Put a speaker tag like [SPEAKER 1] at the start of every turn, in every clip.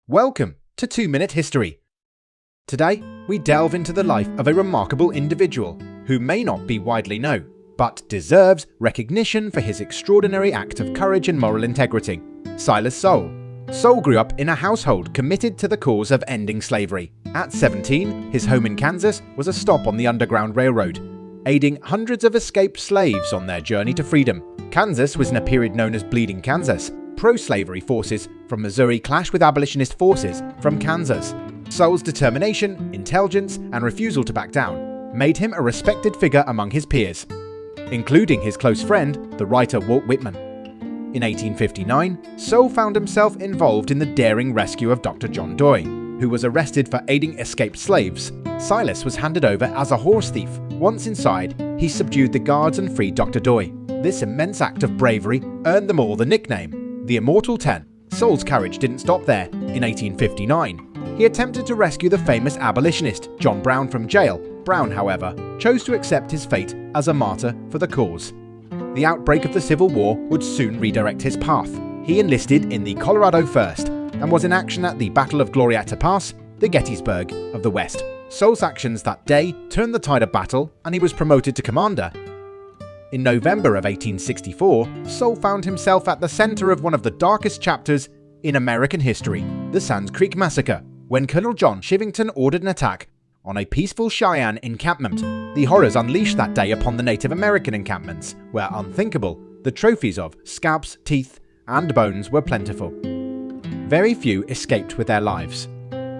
[SPEAKER 1] Welcome to 2-Minute History. Today, we delve into the life of a remarkable individual who may not be widely known, but deserves recognition for his extraordinary act of courage and moral integrity. Silas Soule. Soule grew up in a household committed to the cause of ending slavery. At 17, his home in Kansas was a stop on the Underground Railroad, aiding hundreds of escaped slaves on their journey to freedom. Kansas was in a period known as Bleeding Kansas. Pro-slavery forces from Missouri clashed with abolitionist forces from Kansas. Soule's determination, intelligence, and refusal to back down made him a respected figure among his peers, including his close friend, the writer Walt Whitman. In 1859, Soule found himself involved in the daring rescue of Dr. John Doy, who was arrested for aiding escaped slaves. Silas was handed over as a horse thief. Once inside, he subdued the guards and freed Dr. Doy. This immense act of bravery earned them all the nickname the Immortal Ten. Soule's courage didn't stop there. In 1859, he attempted to rescue the famous abolitionist John Brown from jail. Brown, however, chose to accept his fate as a martyr for the cause. The outbreak of the Civil War would soon redirect his path. He enlisted in the Colorado 1st and was in action at the Battle of Glorieta Pass, the Gettysburg of the West. Soule's actions that day turned the tide of battle, and he was promoted to commander. In November of 1864, Soule found himself at the center of one of the darkest chapters in American history, the Sands Creek Massacre, when Colonel John Chivington ordered an attack on a peaceful Cheyenne encampment. The horrors unleashed that day upon the Native American encampments were unthinkable. The trophies of scalps, teeth, and bones were plentiful. Very few escaped with their lives.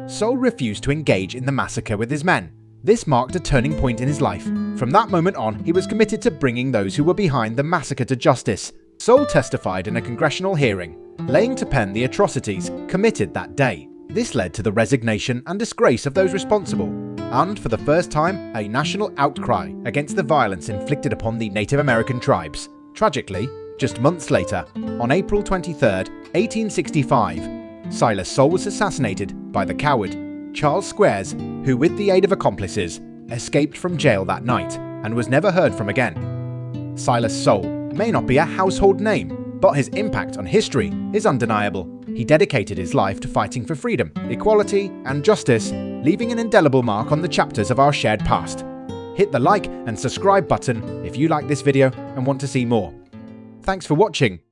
[SPEAKER 1] Soule refused to engage in the massacre with his men. This marked a turning point in his life. From that moment on, he was committed to bringing those who were behind the massacre to justice. Soule testified in a congressional hearing, laying to pen the atrocities committed that day. This led to the resignation and disgrace of those responsible, and for the first time, a national outcry against the violence inflicted upon the Native American tribes. Tragically, just months later, on April 23, 1865, Silas Soule was assassinated by the coward Charles Squares, who with the aid of accomplices, escaped from jail that night and was never heard from again. Silas Soule may not be a household name, but his impact on history is undeniable. He dedicated his life to fighting for freedom, equality, and justice, leaving an indelible mark on the chapters of our shared past. Hit the like and subscribe button if you like this video and want to see more. Thanks for watching.